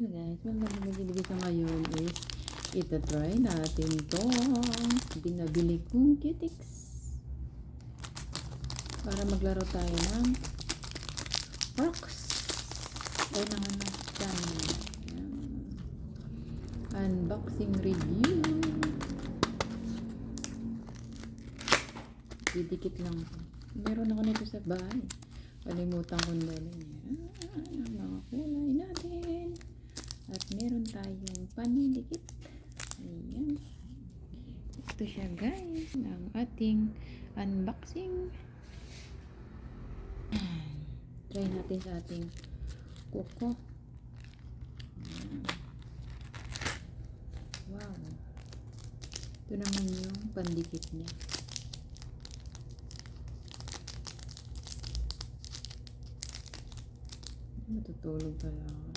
Guys, magbibigay sa ngayon is itatry natin tong binabili kong Cutix para maglaro tayo ng Crocs. Ay naman na unboxing review. Didikit lang ko. Meron ako nito sa bahay. Kalimutan kong dalhin ang mga kulay natin. At meron tayong panidikit. Ayan. Ito siya guys, ng ating unboxing. Try natin sa ating kuko. Wow. Ito naman yung pandikit niya. Matutulog pala ako.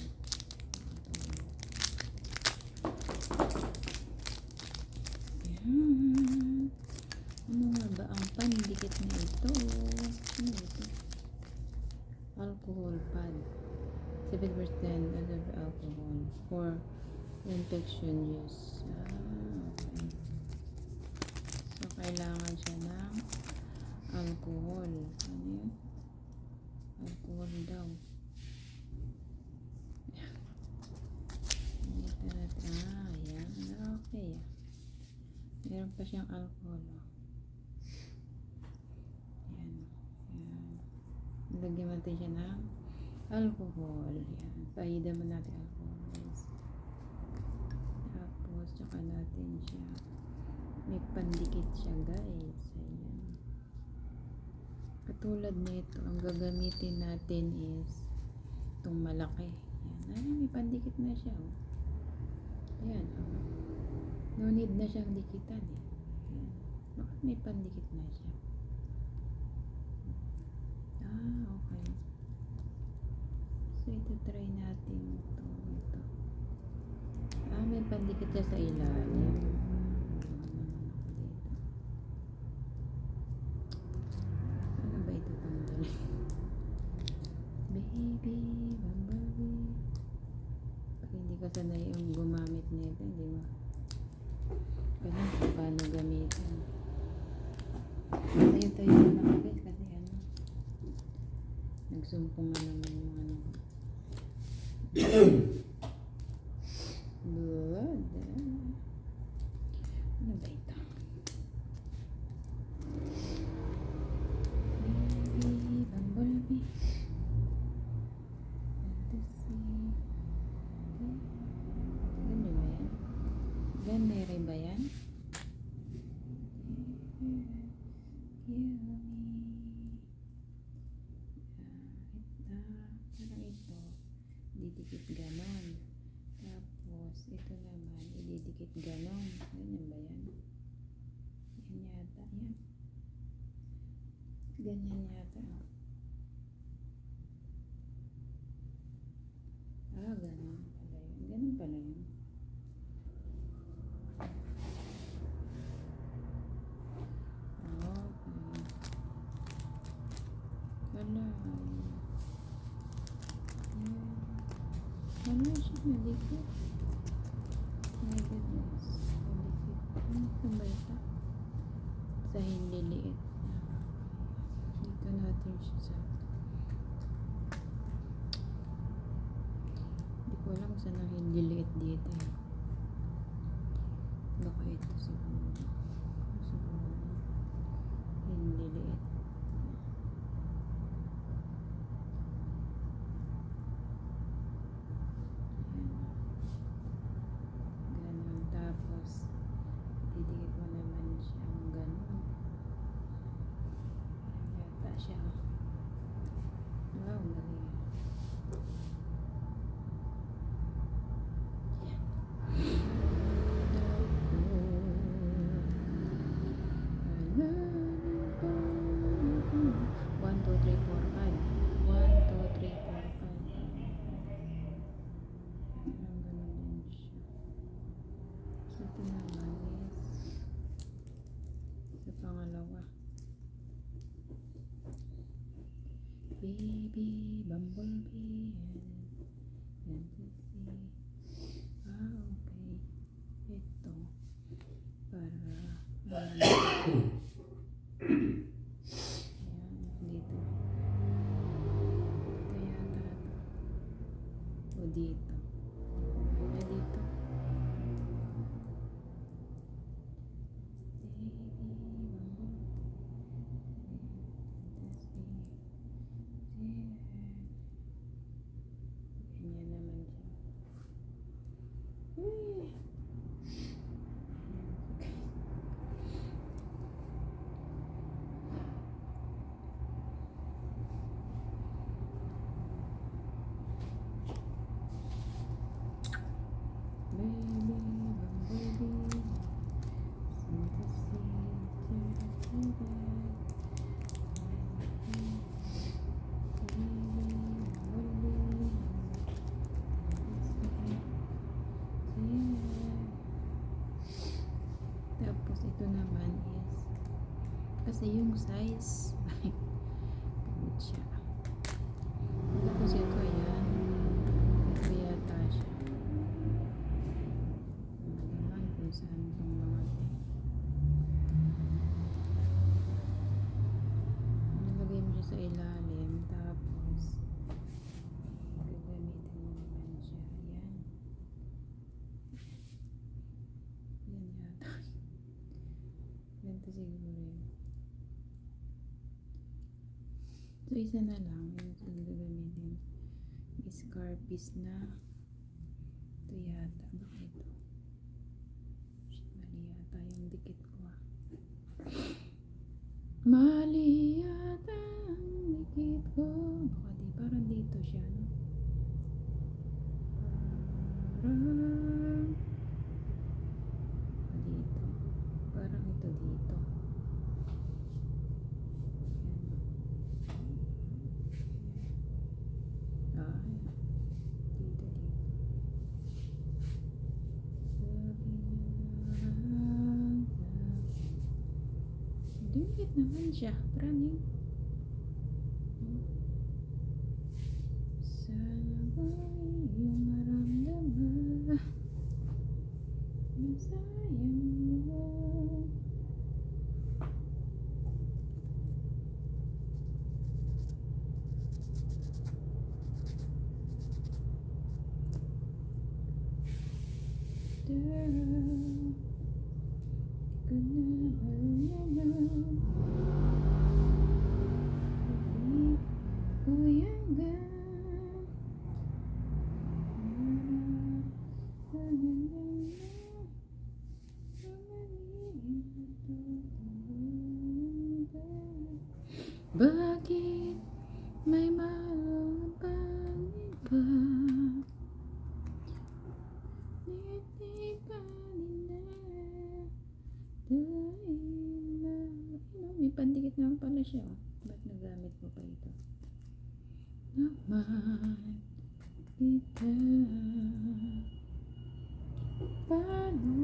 Ayan. Ano nga ba ang pandikit na ito? Ano ito? Alcohol pad. 7% of alcohol for infection use. Okay. So, kailangan siya ng alcohol. Ano yun? Alcohol daw. Ayan. Okay. Meron pa siyang alcohol. Ayan. Lagyan natin siya ng alcohol. Ayan. Pahidan mo natin alcohol. Tapos, tsaka natin siya. May pandikit siya, guys. Ayan. Katulad nito, ang gagamitin natin is itong malaki. Ayan. Ay, may pandikit na siya. Ayan. No need na siyang dikitan. Ayan. Bakit may pandikit na siya? Okay. So, ito try natin ito. May pandikit siya sa ilalim. Ano ba ito tanggalin? Baby, bumblebee. Pag hindi ka sanay yung gumamit nito, hindi mo kailangan paano gamitin. Tayo na ako guys kasi nagsumpong na naman yung blood. Ano ba ito? Baby, bumblebee. Fantasy. Ganda ba yan? Ganda ba yan? Parang ito didikit ganon, tapos ito naman ididikit ganon. Ganyan ba yan? Yan yata, yan ganyan yata. Ganon pala yun. Ganon pala yun. Wala siya nalikot. My goodness. Nalikot. Ano ba ito? Sa hindi liit. Dito natin siya sa... Hindi ko alam saan ang hindi liit dito. Baka ito siguro. Siguro. Hindi liit. Didikit mo naman siyang gano'n. Yata siya. Wow, mali. One, two, three, four, five. 1, 2, 3, 4, 5. Ganun din siya. Ito naman is sa pangalawa. Baby, bumblebee, fantasy. naman. Ayan, dito. Ito yata. O dito. Ay, dito. Ganyan naman siya. Uy. Tapos ito naman is kasi yung size ganun siya. Tapos ito ayan, ito yata siya. Naman kung saan itong mga nilagay mo siya sa ilalim, tapos gagamitin mo naman siya. Ayan. Yan yata. Ganito siguro yun. So, isa na lang yung gagamitin. Scar piece na. Ito yata. Baka ito. Mali yata yung dikit ko ah. Mali yata ang dikit ko. Baka di, parang dito siya, no? Parang dito. Parang ito dito. Ah, dito. Dikit naman siya. Praning. Sana ba iyong maramdaman masayang mo. Bakit may mahal pang iba? Hindi pa nila dahil may pandikit naman pala siya. Ba't nagamit mo pa ito? Naman kita paano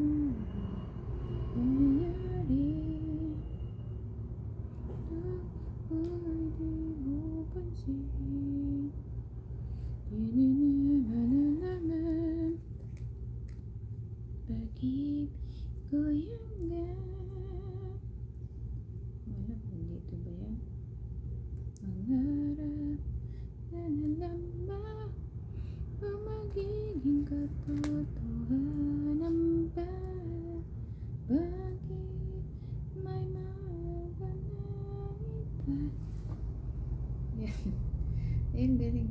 nangyari? Ako'y di mo pansin. Hindi naman naman pag-ibig ko hanggang wala kung dito ba yan? Mangarap na nalang ba o magiging katotohanan ba? Bakit may mawa na iba? Yan. Ayun, galing.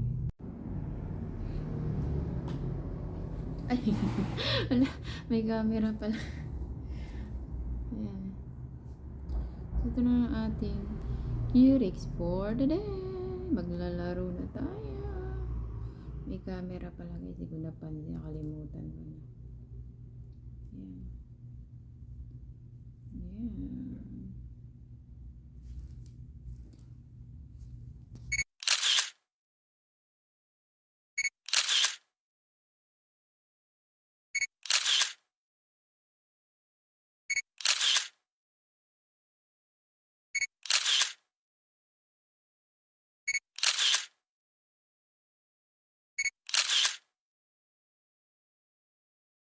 Ay, wala. May camera pala. Ayan. So, ito na ang ating lyrics for the day. Maglalaro na tayo. May camera pala guys. Hindi ko napansin. Nakalimutan ko na. Ayan. Ayan.